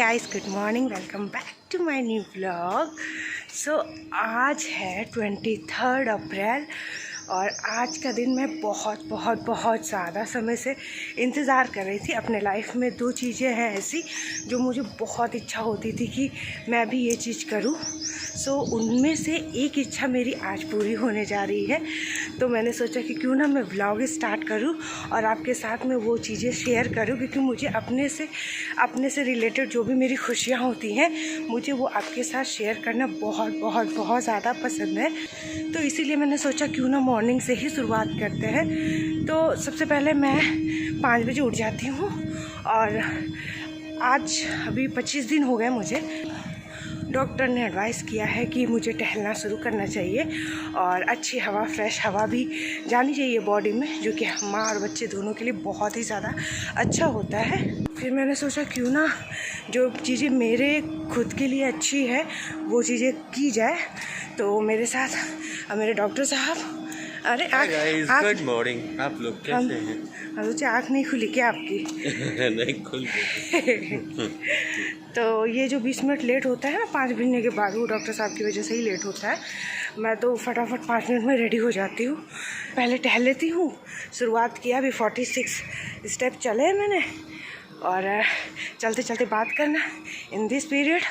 Guys, good morning, welcome back to my new vlog. So आज है 23 अप्रैल और आज का दिन मैं बहुत ज़्यादा समय से इंतज़ार कर रही थी। अपने लाइफ में दो चीज़ें हैं ऐसी जो मुझे बहुत इच्छा होती थी कि मैं भी ये चीज़ करूं। सो उनमें से एक इच्छा मेरी आज पूरी होने जा रही है। तो मैंने सोचा कि क्यों ना मैं व्लॉग स्टार्ट करूं और आपके साथ में वो चीज़ें शेयर करूं, क्योंकि मुझे अपने से रिलेटेड जो भी मेरी खुशियां होती हैं मुझे वो आपके साथ शेयर करना बहुत ज़्यादा पसंद है। तो इसीलिए मैंने सोचा क्यों ना मॉर्निंग से ही शुरुआत करते हैं। तो सबसे पहले मैं 5 बजे उठ जाती हूँ और आज अभी 25 दिन हो गए मुझे। डॉक्टर ने एडवाइस किया है कि मुझे टहलना शुरू करना चाहिए और अच्छी हवा, फ्रेश हवा भी जानी चाहिए बॉडी में, जो कि माँ और बच्चे दोनों के लिए बहुत ही ज़्यादा अच्छा होता है। फिर मैंने सोचा क्यों ना जो चीज़ें मेरे खुद के लिए अच्छी है वो चीज़ें की जाए। तो मेरे साथ मेरे डॉक्टर साहब, अरे गुड मॉर्निंग, आप लोग कैसे हैं? हम सोचे आँख नहीं खुली क्या आपकी? नहीं खुल गई। तो ये जो 20 मिनट लेट होता है ना 5 बजने के बाद, वो डॉक्टर साहब की वजह से ही लेट होता है। मैं तो फटाफट 5 मिनट में रेडी हो जाती हूँ, पहले टहल लेती हूँ। शुरुआत किया, अभी 46 स्टेप चले हैं मैंने। और चलते चलते बात करना इन दिस पीरियड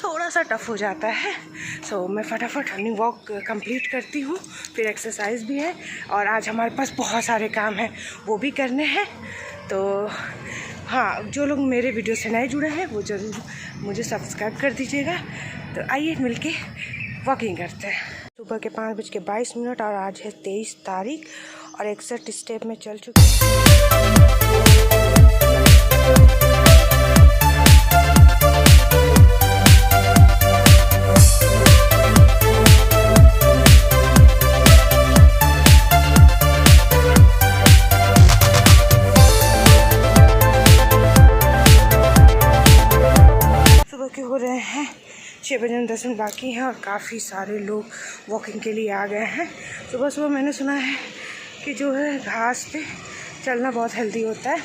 थोड़ा सा टफ हो जाता है। सो मैं फटाफट रनिंग वॉक कंप्लीट करती हूँ, फिर एक्सरसाइज भी है और आज हमारे पास बहुत सारे काम हैं वो भी करने हैं। तो हाँ, जो लोग मेरे वीडियो से नए जुड़े हैं वो ज़रूर मुझे सब्सक्राइब कर दीजिएगा। तो आइए मिलके वॉकिंग करते हैं। सुबह के 5:22 और आज है 23 तारीख और 61 स्टेप में चल चुकी हूँ। हो रहे हैं 6 बजे 10 मिनट बाकी हैं और काफ़ी सारे लोग वॉकिंग के लिए आ गए हैं। सुबह सुबह मैंने सुना है कि जो है घास पे चलना बहुत हेल्दी होता है।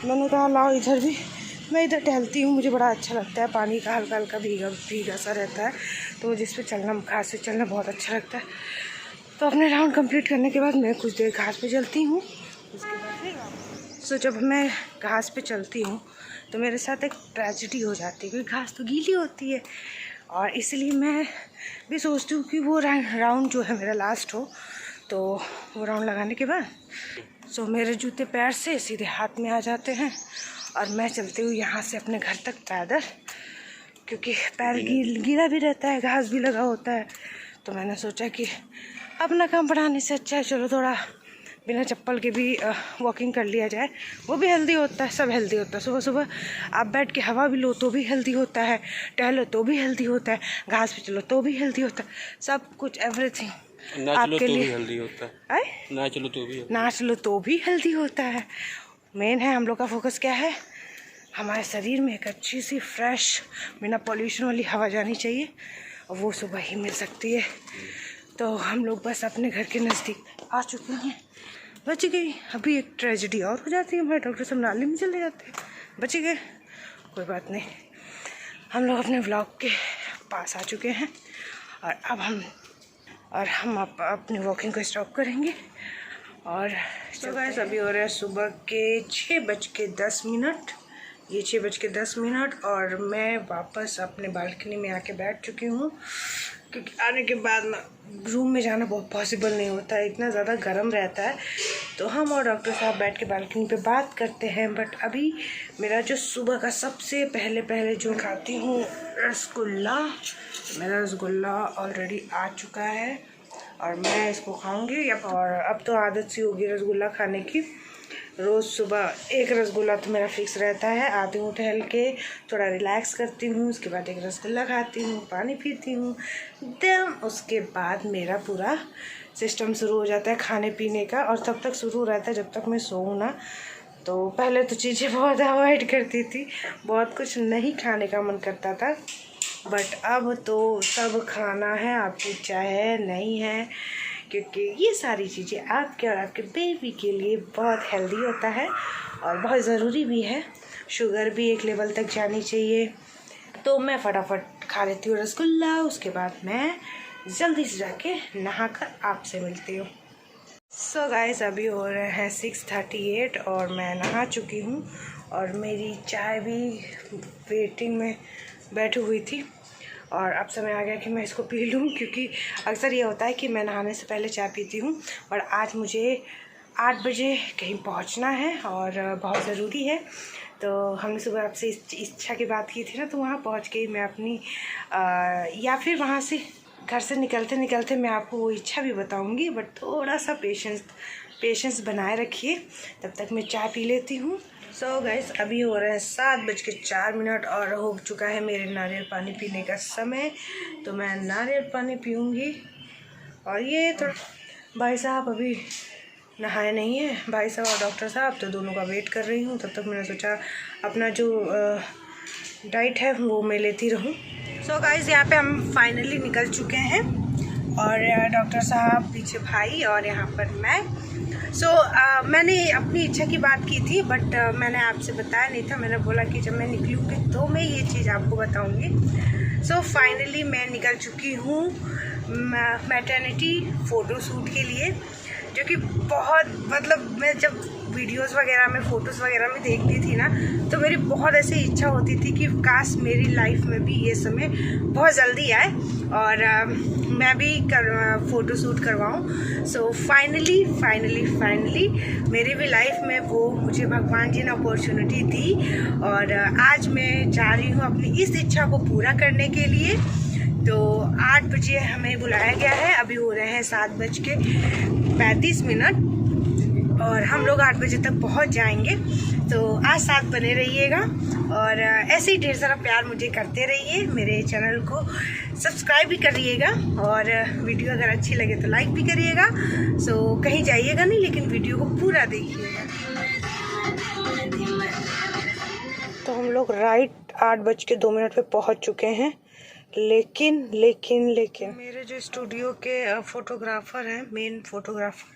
मैंने कहा लाओ इधर भी, मैं इधर टहलती हूँ, मुझे बड़ा अच्छा लगता है। पानी का हल्का हल्का भीगा सा रहता है, तो मुझे इस पर चलना, घास पे चलना बहुत अच्छा लगता है। तो अपने राउंड कंप्लीट करने के बाद मैं कुछ देर घास पे चलती हूँ, उसके बाद फिर जब मैं घास पे चलती हूँ तो मेरे साथ एक ट्रेजेडी हो जाती है, क्योंकि घास तो गीली होती है और इसलिए मैं भी सोचती हूँ कि वो राउंड जो है मेरा लास्ट हो। तो वो राउंड लगाने के बाद मेरे जूते पैर से सीधे हाथ में आ जाते हैं और मैं चलती हूँ यहाँ से अपने घर तक पैदल, क्योंकि पैर गीला भी रहता है, घास भी लगा होता है। तो मैंने सोचा कि अपना काम बढ़ाने से अच्छा है चलो थोड़ा बिना चप्पल के भी वॉकिंग कर लिया जाए, वो भी हेल्दी होता है, सब हेल्दी होता है। सुबह सुबह आप बैठ के हवा भी लो तो भी हेल्दी होता है, टहलो तो भी हेल्दी होता है, घास पे चलो तो भी हेल्दी होता है, सब कुछ एवरीथिंग आपके लिए हेल्दी होता है। ना चलो तो भी हेल्दी होता है। मेन है हम लोग का फोकस क्या है, हमारे शरीर में एक अच्छी सी फ्रेश बिना पॉल्यूशन वाली हवा जानी चाहिए और वो सुबह ही मिल सकती है। तो हम लोग बस अपने घर के नज़दीक आ चुके हैं, बच गई। अभी एक ट्रेजेडी और हो जाती है, हमारे डॉक्टर साहब नाले में चले जाते हैं, बच गए, कोई बात नहीं। हम लोग अपने व्लॉग के पास आ चुके हैं और अब हम अपनी वॉकिंग को स्टॉप करेंगे। और तो गाइस अभी हो रहा है सुबह के 6:10। ये 6:10 और मैं वापस अपने बालकनी में आके बैठ चुकी हूँ, क्योंकि आने के बाद ना रूम में जाना बहुत पॉसिबल नहीं होता है, इतना ज़्यादा गर्म रहता है। तो हम और डॉक्टर साहब बैठ के बालकनी पे बात करते हैं। बट अभी मेरा जो सुबह का सबसे पहले जो खाती हूँ रसगुल्ला, मेरा रसगुल्ला ऑलरेडी आ चुका है और मैं इसको खाऊंगी। और अब तो आदत सी होगी रसगुल्ला खाने की, रोज़ सुबह एक रसगुल्ला तो मेरा फिक्स रहता है। आती हूँ टहल के, थोड़ा रिलैक्स करती हूँ, उसके बाद एक रसगुल्ला खाती हूँ, पानी पीती हूँ, देन उसके बाद मेरा पूरा सिस्टम शुरू हो जाता है खाने पीने का। और तब तक शुरू रहता है जब तक मैं सोऊं ना। तो पहले तो चीज़ें बहुत अवॉइड करती थी, बहुत कुछ नहीं खाने का मन करता था, बट अब तो सब खाना है, आपकी चाहे नहीं है, क्योंकि ये सारी चीज़ें आपके और आपके बेबी के लिए बहुत हेल्दी होता है और बहुत ज़रूरी भी है। शुगर भी एक लेवल तक जानी चाहिए, तो मैं फटाफट खा लेती हूँ रसगुल्ला, उसके बाद मैं जल्दी से जाके नहाकर आपसे मिलती हूँ। सो गाइस अभी हो रहे हैं 6:38 और मैं नहा चुकी हूँ और मेरी चाय भी वेटिंग में बैठी हुई थी और अब समय आ गया कि मैं इसको पी लूँ, क्योंकि अक्सर ये होता है कि मैं नहाने से पहले चाय पीती हूँ और आज मुझे 8 बजे कहीं पहुँचना है और बहुत ज़रूरी है। तो हमने सुबह आपसे इच्छा की बात की थी ना, तो वहाँ पहुँच के मैं अपनी या फिर वहाँ से घर से निकलते निकलते मैं आपको वो इच्छा भी बताऊंगी, बट थोड़ा सा पेशेंस बनाए रखिए। तब तक मैं चाय पी लेती हूँ। सो गाइस अभी हो रहे हैं 7:04 और हो चुका है मेरे नारियल पानी पीने का समय। तो मैं नारियल पानी पीऊँगी। और ये थोड़ा भाई साहब अभी नहाए नहीं है, भाई साहब और डॉक्टर साहब, तो दोनों का वेट कर रही हूँ। तब तक मैंने सोचा अपना जो डाइट है वो मैं लेती रहूँ। सो गाइस यहाँ पे हम फाइनली निकल चुके हैं और डॉक्टर साहब पीछे भाई और यहाँ पर मैं। मैंने अपनी इच्छा की बात की थी, बट मैंने आपसे बताया नहीं था। मैंने बोला कि जब मैं निकलूँगी तो मैं ये चीज़ आपको बताऊँगी। सो फाइनली मैं निकल चुकी हूँ मैटरनिटी फ़ोटो शूट के लिए, जो कि बहुत मतलब मैं जब वीडियोस वगैरह में फ़ोटोज़ वगैरह में देखती थी ना, तो मेरी बहुत ऐसी इच्छा होती थी कि काश मेरी लाइफ में भी ये समय बहुत जल्दी आए और मैं भी फ़ोटो शूट करवाऊँ। सो फाइनली मेरी भी लाइफ में वो मुझे भगवान जी ने अपॉर्चुनिटी दी और आज मैं जा रही हूँ अपनी इस इच्छा को पूरा करने के लिए। तो 8 बजे हमें बुलाया गया है, अभी हो रहे हैं 7:35 और हम लोग 8 बजे तक पहुंच जाएंगे। तो आज साथ बने रहिएगा और ऐसे ही ढेर सारा प्यार मुझे करते रहिए। मेरे चैनल को सब्सक्राइब भी करिएगा और वीडियो अगर अच्छी लगे तो लाइक भी करिएगा। सो कहीं जाइएगा नहीं, लेकिन वीडियो को पूरा देखिएगा। तो हम लोग राइट 8:02 पे पहुंच चुके हैं, लेकिन मेरे जो स्टूडियो के फोटोग्राफर हैं, मेन फोटोग्राफर,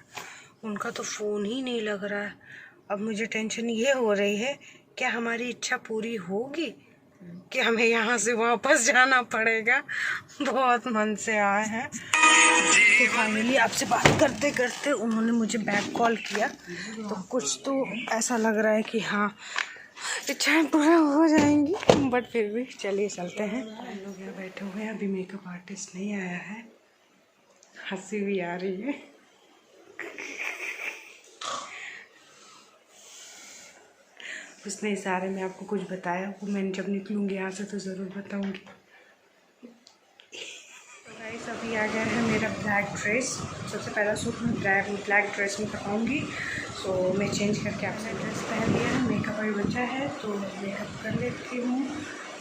उनका तो फ़ोन ही नहीं लग रहा है। अब मुझे टेंशन ये हो रही है, क्या हमारी इच्छा पूरी होगी कि हमें यहाँ से वापस जाना पड़ेगा। बहुत मन से आए हैं। तो फाइनली आपसे बात करते करते उन्होंने मुझे बैक कॉल किया, तो कुछ तो ऐसा लग रहा है कि हाँ इच्छाएं पूरा हो जाएंगी, बट फिर भी चलिए चलते हैं। हम लोग यहाँ बैठे हुए हैं, अभी मेकअप आर्टिस्ट नहीं आया है। हंसी भी आ रही है। उसने इशारे में आपको कुछ बताया, वो मैं जब निकलूँगी यहाँ से तो ज़रूर बताऊँगी। तो गाइस अभी आ गया है मेरा ब्लैक ड्रेस। सबसे पहला सूट मैं ब्लैक ड्रेस में करवाऊँगी। सो मैं चेंज करके आपसे ड्रेस पहन लिया है, मेकअप अभी बचा है तो मेकअप कर लेती हूँ,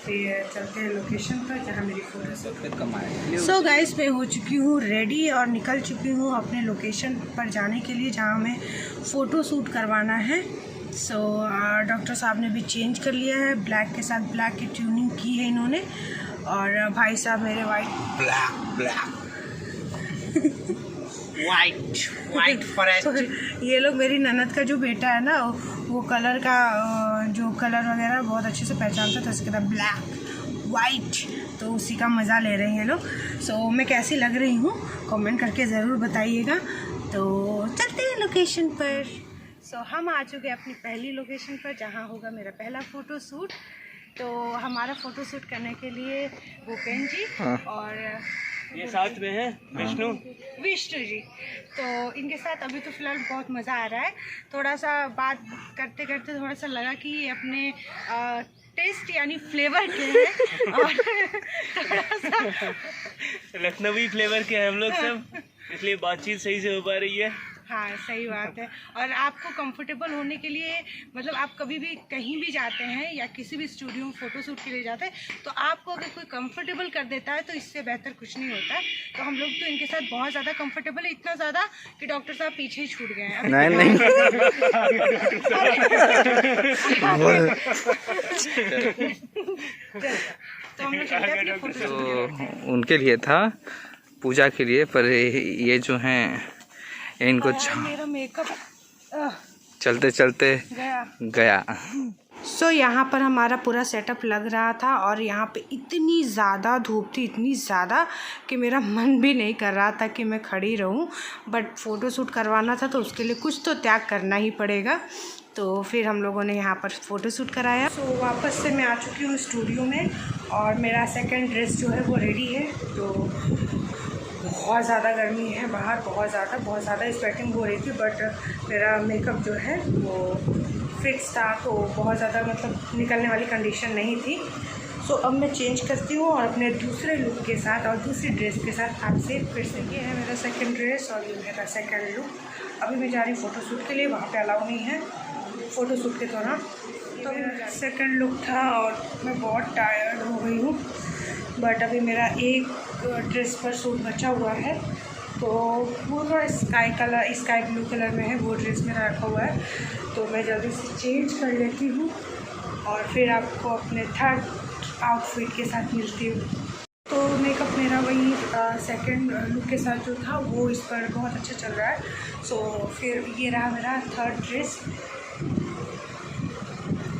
फिर चलते हैं लोकेशन पर जहाँ मेरी फ़ोटो। सो गाइस मैं हो चुकी हूँ रेडी और निकल चुकी हूँ अपने लोकेशन पर जाने के लिए, जहाँ हमें फ़ोटो शूट करवाना है। सो डॉक्टर साहब ने भी चेंज कर लिया है, ब्लैक के साथ ब्लैक की ट्यूनिंग की है इन्होंने। और भाई साहब मेरे वाइट फॉरेस्ट। ये लोग मेरी ननद का जो बेटा है ना, वो कलर का जो कलर वगैरह बहुत अच्छे से पहचानता था, इसके बाद ब्लैक वाइट, तो उसी का मज़ा ले रहे हैं ये लोग। सो मैं कैसी लग रही हूँ कमेंट करके ज़रूर बताइएगा। तो चलते हैं लोकेशन पर। सो हम आ चुके हैं अपनी पहली लोकेशन पर, जहाँ होगा मेरा पहला फ़ोटो शूट। तो हमारा फ़ोटो शूट करने के लिए भूपेन जी और ये साथ में है विष्णु जी, तो इनके साथ अभी तो फ़िलहाल बहुत मज़ा आ रहा है। थोड़ा सा बात करते करते थोड़ा सा लगा कि ये अपने टेस्ट यानी फ्लेवर के हैं और थोड़ा सा लखनवी फ्लेवर के हैं हम लोग सब, इसलिए बातचीत सही से हो पा रही है। हाँ सही बात है। और आपको कंफर्टेबल होने के लिए, मतलब आप कभी भी कहीं भी जाते हैं या किसी भी स्टूडियो में फ़ोटो शूट के लिए जाते हैं, तो आपको अगर कोई कंफर्टेबल कर देता है तो इससे बेहतर कुछ नहीं होता है। तो हम लोग तो इनके साथ बहुत ज़्यादा कंफर्टेबल है, इतना ज़्यादा कि डॉक्टर साहब पीछे ही छूट गए हैं। नहीं तो हम लोग उनके लिए था, पूजा के लिए, पर ये जो हैं इनको मेरा मेकअप चलते चलते गया। सो यहाँ पर हमारा पूरा सेटअप लग रहा था और यहाँ पे इतनी ज़्यादा धूप थी, इतनी ज़्यादा कि मेरा मन भी नहीं कर रहा था कि मैं खड़ी रहूँ, बट फ़ोटो शूट करवाना था तो उसके लिए कुछ तो त्याग करना ही पड़ेगा। तो फिर हम लोगों ने यहाँ पर फ़ोटो शूट कराया। सो वापस से मैं आ चुकी हूँ स्टूडियो में और मेरा सेकेंड ड्रेस जो है वो रेडी है। तो बहुत ज़्यादा गर्मी है बाहर, बहुत ज़्यादा स्वेटिंग हो रही थी, बट मेरा मेकअप जो है वो फिक्स था, तो बहुत ज़्यादा मतलब निकलने वाली कंडीशन नहीं थी। सो अब मैं चेंज करती हूँ और अपने दूसरे लुक के साथ और दूसरी ड्रेस के साथ आपसे फिर से। ये है मेरा सेकंड ड्रेस और ये मेरा सेकंड लुक। अभी मैं जा रही हूँ फ़ोटोशूट के लिए, वहाँ पे अलाउ नहीं है फ़ोटोशूट के दौरान। तो मेरा सेकंड लुक था और मैं बहुत टायर्ड हो गई हूँ, बट अभी मेरा एक ड्रेस पर सूट बचा हुआ है, तो वो थोड़ा स्काई ब्लू कलर में है, वो ड्रेस मेरा रखा हुआ है। तो मैं जल्दी से चेंज कर लेती हूँ और फिर आपको अपने थर्ड आउटफिट के साथ मिलती हूँ। तो मेकअप मेरा वही सेकंड लुक के साथ जो था वो इस पर बहुत अच्छा चल रहा है। सो फिर ये रहा मेरा थर्ड ड्रेस।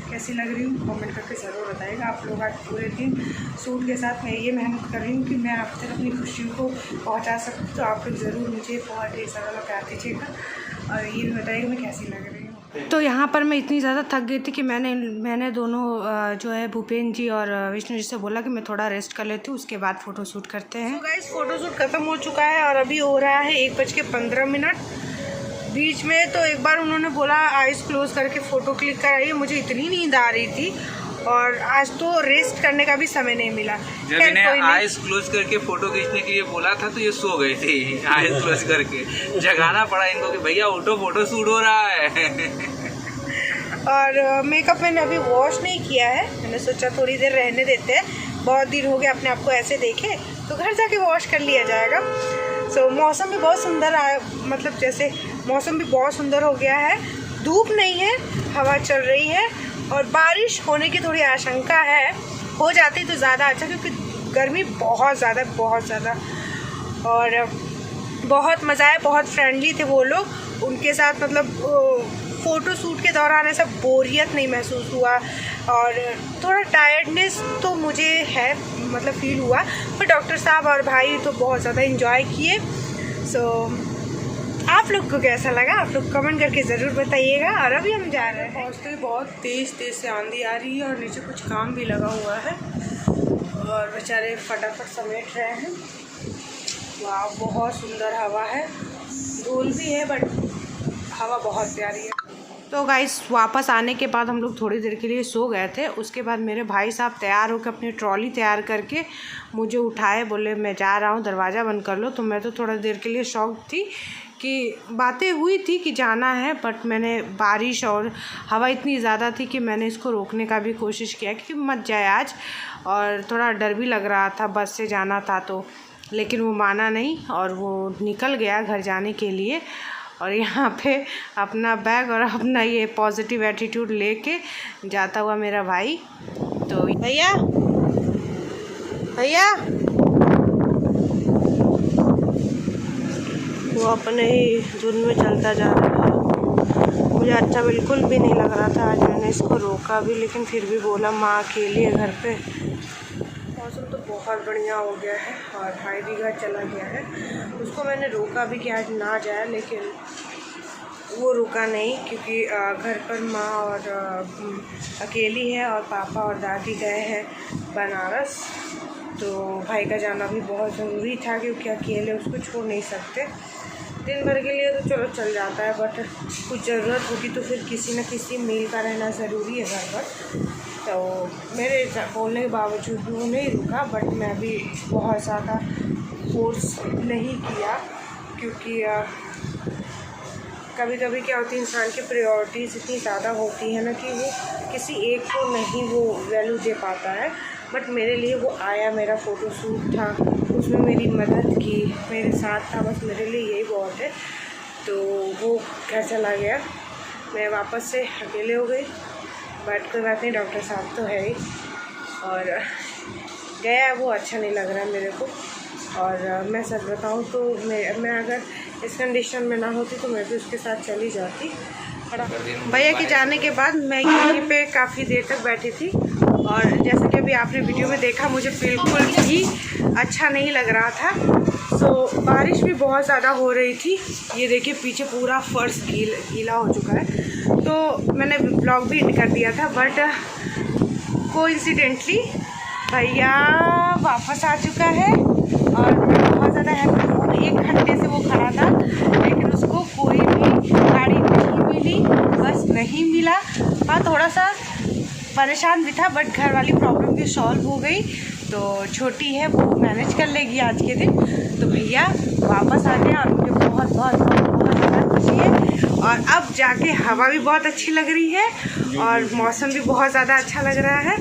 कैसी लग रही हूँ कमेंट करके ज़रूर बताइएगा। आप लोग आज पूरे दिन सूट के साथ मैं ये मेहनत कर रही हूँ कि मैं आप तक अपनी खुशियों को पहुँचा सकूँ, तो आप लोग ज़रूर मुझे बहुत ढेर सारा प्यार दीजिएगा और ये भी बताइएगा मैं कैसी लग रही हूँ। तो यहाँ पर मैं इतनी ज़्यादा थक गई थी कि मैंने दोनों जो है भूपेन जी और विष्णु जी से बोला कि मैं थोड़ा रेस्ट कर लेती हूँ, उसके बाद फ़ोटोशूट करते हैं। तो गाइस फ़ोटोशूट ख़त्म हो चुका है और अभी हो रहा है 1:15। बीच में तो एक बार उन्होंने बोला आइज़ क्लोज करके फ़ोटो क्लिक कराइए, मुझे इतनी नींद आ रही थी और आज तो रेस्ट करने का भी समय नहीं मिला। जब इन्हें आइज क्लोज करके फोटो खींचने के लिए बोला था तो ये सो गए थे आइज क्लोज करके। जगाना पड़ा इनको कि भैया उठो फोटो शूट हो रहा है। और मेकअप मैंने अभी वॉश नहीं किया है, मैंने सोचा थोड़ी देर रहने देते हैं, बहुत दिन हो गया अपने आप को ऐसे देखे, तो घर जाके वॉश कर लिया जाएगा। सो मौसम भी बहुत सुंदर आया, मतलब जैसे मौसम भी बहुत सुंदर हो गया है, धूप नहीं है, हवा चल रही है और बारिश होने की थोड़ी आशंका है, हो जाती तो ज़्यादा अच्छा, क्योंकि गर्मी बहुत ज़्यादा और बहुत मज़ा आया। बहुत फ्रेंडली थे वो लोग, उनके साथ मतलब फ़ोटो शूट के दौरान ऐसा बोरियत नहीं महसूस हुआ और थोड़ा टायर्डनेस तो मुझे है मतलब फील हुआ, पर डॉक्टर साहब और भाई तो बहुत ज़्यादा इन्जॉय किए। सो आप लोग को कैसा लगा आप लोग कमेंट करके ज़रूर बताइएगा। और अभी हम जा रहे हैं, पहुँचते बहुत तेज़ से आंधी आ रही है और नीचे कुछ काम भी लगा हुआ है और बेचारे फटाफट समेट रहे हैं। वाह बहुत सुंदर हवा है, धूल भी है बट हवा बहुत प्यारी है। तो गाइस वापस आने के बाद हम लोग थोड़ी देर के लिए सो गए थे, उसके बाद मेरे भाई साहब तैयार होकर अपनी ट्रॉली तैयार करके मुझे उठाए, बोले मैं जा रहा हूँ दरवाज़ा बंद कर लो। तो मैं तो थोड़ा देर के लिए शॉक थी कि बातें हुई थी कि जाना है, बट मैंने बारिश और हवा इतनी ज़्यादा थी कि मैंने इसको रोकने का भी कोशिश किया कि मत जाए आज, और थोड़ा डर भी लग रहा था, बस से जाना था तो, लेकिन वो माना नहीं और वो निकल गया घर जाने के लिए। और यहाँ पे अपना बैग और अपना ये पॉजिटिव एटीट्यूड लेके जाता हुआ मेरा भाई। तो भैया वो अपने ही धुन में चलता जा रहा है। मुझे अच्छा बिल्कुल भी नहीं लग रहा था, आज मैंने इसको रोका भी, लेकिन फिर भी बोला माँ अकेली है घर पे। मौसम तो बहुत बढ़िया हो गया है और भाई भी घर चला गया है, उसको मैंने रोका भी कि आज ना जाए, लेकिन वो रुका नहीं, क्योंकि घर पर माँ और अकेली है और पापा और दादी गए हैं बनारस। तो भाई का जाना भी बहुत ज़रूरी था, क्योंकि अकेले उसको छोड़ नहीं सकते। दिन भर के लिए तो चलो चल जाता है, बट कुछ ज़रूरत होगी तो फिर किसी न किसी मील का रहना ज़रूरी है घर पर। तो मेरे बोलने के बावजूद भी वो नहीं रुका, बट मैं भी बहुत ज़्यादा फोर्स नहीं किया, क्योंकि कभी कभी क्या होती है, इंसान की प्रायोरिटीज़ इतनी ज़्यादा होती है ना कि वो किसी एक को नहीं वो वैल्यू दे पाता है। बट मेरे लिए वो आया, मेरा फ़ोटो शूट था, उसमें मेरी मदद की, मेरे साथ था, बस मेरे लिए यही बहुत है। तो वो घर चला गया, मैं वापस से अकेले हो गई, बट कोई बात नहीं, डॉक्टर साहब तो है ही, और गया वो अच्छा नहीं लग रहा मेरे को। और मैं सच बताऊँ तो मैं अगर इस कंडीशन में ना होती तो मैं भी उसके साथ चली जाती। भैया के जाने के बाद मैं यहीं पे काफ़ी देर तक बैठी थी और जैसा कि अभी आपने वीडियो में देखा मुझे बिल्कुल भी अच्छा नहीं लग रहा था। तो बारिश भी बहुत ज़्यादा हो रही थी, ये देखिए पीछे पूरा फर्श गीला हो चुका है। तो मैंने ब्लॉग भी एडिट कर दिया था, बट कोइंसिडेंटली भैया वापस आ चुका है और मैं बहुत ज़्यादा हैप्पी हूँ। 1 घंटे से वो खड़ा था लेकिन उसको कोई भी गाड़ी नहीं मिली, बस नहीं मिला। हाँ थोड़ा सा परेशान भी था, बट घर वाली प्रॉब्लम भी सॉल्व हो गई। तो छोटी है वो मैनेज कर लेगी आज के दिन। तो भैया वापस आ गया और मुझे बहुत बहुत बहुत बहुत ज़्यादा खुशी है। और अब जाके हवा भी बहुत अच्छी लग रही है और मौसम भी बहुत ज़्यादा अच्छा लग रहा है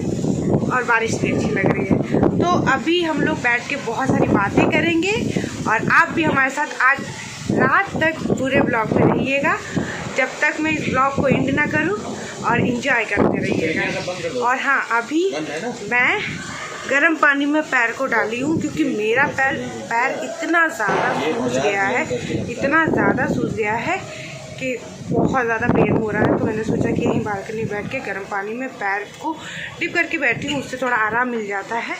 और बारिश भी अच्छी लग रही है। तो अभी हम लोग बैठ के बहुत सारी बातें करेंगे और आप भी हमारे साथ आज रात तक पूरे ब्लॉग में रहिएगा, जब तक मैं इस ब्लॉग को एंड ना करूं, और एंजॉय करते रहिएगा। और हाँ, अभी मैं गर्म पानी में पैर को डाली हूँ क्योंकि मेरा पैर इतना ज़्यादा सूज गया है, इतना ज़्यादा सूज गया है कि बहुत ज़्यादा पेन हो रहा है। तो मैंने सोचा कि यहीं बालकनी बैठ के गर्म पानी में पैर को डिप करके बैठी हूँ, उससे थोड़ा आराम मिल जाता है।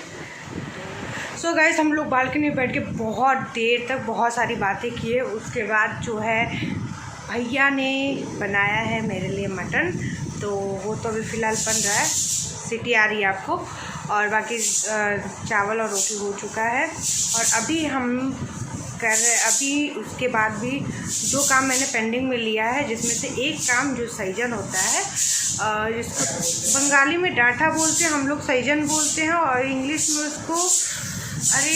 सो गाइस, हम लोग बालकनी में बैठ के बहुत देर तक बहुत सारी बातें किए। उसके बाद जो है भैया ने बनाया है मेरे लिए मटन, तो वो तो अभी फ़िलहाल बन रहा है, सीटी आ रही है आपको, और बाकी चावल और रोटी हो चुका है। और अभी हम कर रहे, अभी उसके बाद भी जो काम मैंने पेंडिंग में लिया है, जिसमें से एक काम जो सैजन होता है, जिसको बंगाली में डाठा बोलते हैं, हम लोग सैजन बोलते हैं, और इंग्लिश में उसको अरे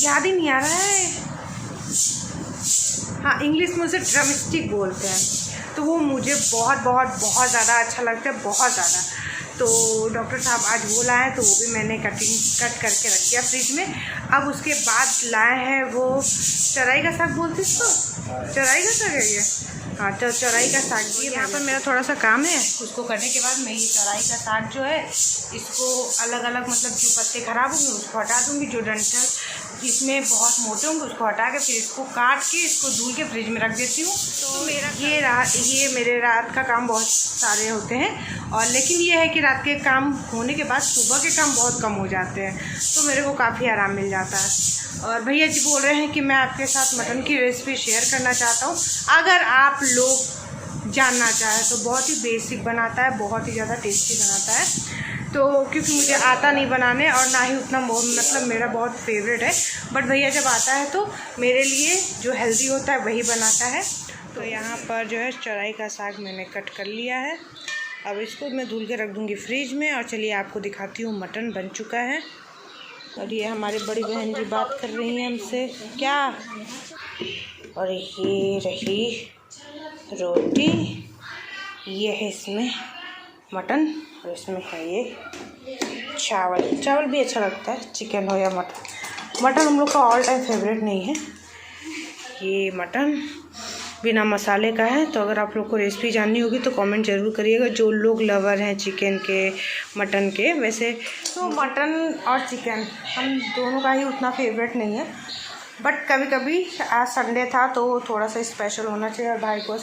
याद ही नहीं आ रहा है, हाँ इंग्लिश में उसे ड्रमस्टिक बोलते हैं। तो वो मुझे बहुत बहुत बहुत ज़्यादा अच्छा लगता है, बहुत ज़्यादा। तो डॉक्टर साहब आज वो लाए हैं, तो वो भी मैंने कट करके रख दिया फ्रिज में। अब उसके बाद लाए हैं वो चराई का साग बोलते हैं इसको, चराई का साग है ये, हाँ तो चराई का साग भी यहाँ पर मेरा थोड़ा सा काम है, उसको करने के बाद मैं ये चराई का साग जो है इसको अलग अलग, मतलब जो पत्ते खराब होंगे उसको हटा दूँगी, जो डंठल इसमें बहुत मोटे होंगे उसको हटा के फिर इसको काट के इसको धुल के फ्रिज में रख देती हूँ। तो मेरा ये मेरे रात का काम बहुत सारे होते हैं, और लेकिन ये है कि रात के काम होने के बाद सुबह के काम बहुत कम हो जाते हैं, तो मेरे को काफ़ी आराम मिल जाता है। और भैया जी बोल रहे हैं कि मैं आपके साथ मटन की रेसिपी शेयर करना चाहता हूँ, अगर आप लोग जानना चाहें तो। बहुत ही बेसिक बनाता है, बहुत ही ज़्यादा टेस्टी बनाता है। तो क्योंकि मुझे आता नहीं बनाने और ना ही उतना, मतलब मेरा बहुत फेवरेट है, बट भैया जब आता है तो मेरे लिए जो हेल्दी होता है वही बनाता है। तो यहाँ पर जो है चराई का साग मैंने कट कर लिया है, अब इसको मैं धुल के रख दूँगी फ्रिज में। और चलिए आपको दिखाती हूँ, मटन बन चुका है। और ये हमारी बड़ी बहन जी बात कर रही हैं हमसे, क्या, और ये रही रोटी, ये है इसमें मटन, और इसमें है ये चावल भी अच्छा लगता है, चिकन हो या मटन हम लोग का ऑल टाइम फेवरेट नहीं है। ये मटन बिना मसाले का है। तो अगर आप लोग को रेसिपी जाननी होगी तो कमेंट ज़रूर करिएगा, जो लोग लवर हैं चिकन के, मटन के। वैसे तो मटन और चिकन हम दोनों का ही उतना फेवरेट नहीं है, बट कभी कभी आज संडे था तो थोड़ा सा स्पेशल होना चाहिए, और भाई को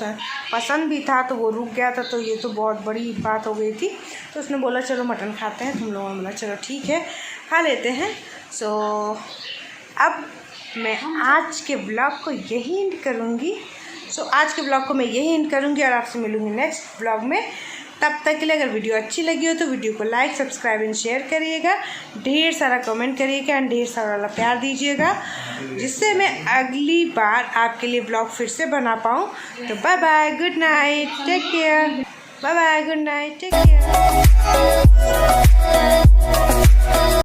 पसंद भी था तो वो रुक गया था, तो ये तो बहुत बड़ी बात हो गई थी। तो उसने बोला चलो मटन खाते हैं, तो हम लोगों ने बोला चलो ठीक है खा लेते हैं। सो अब मैं आज के ब्लॉग को यही एंड करूँगी। आज के ब्लॉग को मैं यही एंड करूँगी और आपसे मिलूँगी नेक्स्ट ब्लॉग में। तब तक के लिए अगर वीडियो अच्छी लगी हो तो वीडियो को लाइक, सब्सक्राइब एंड शेयर करिएगा, ढेर सारा कमेंट करिएगा एंड ढेर सारा प्यार दीजिएगा, जिससे मैं अगली बार आपके लिए ब्लॉग फिर से बना पाऊँ। तो bye bye, good night, take care, bye bye, good night, take care.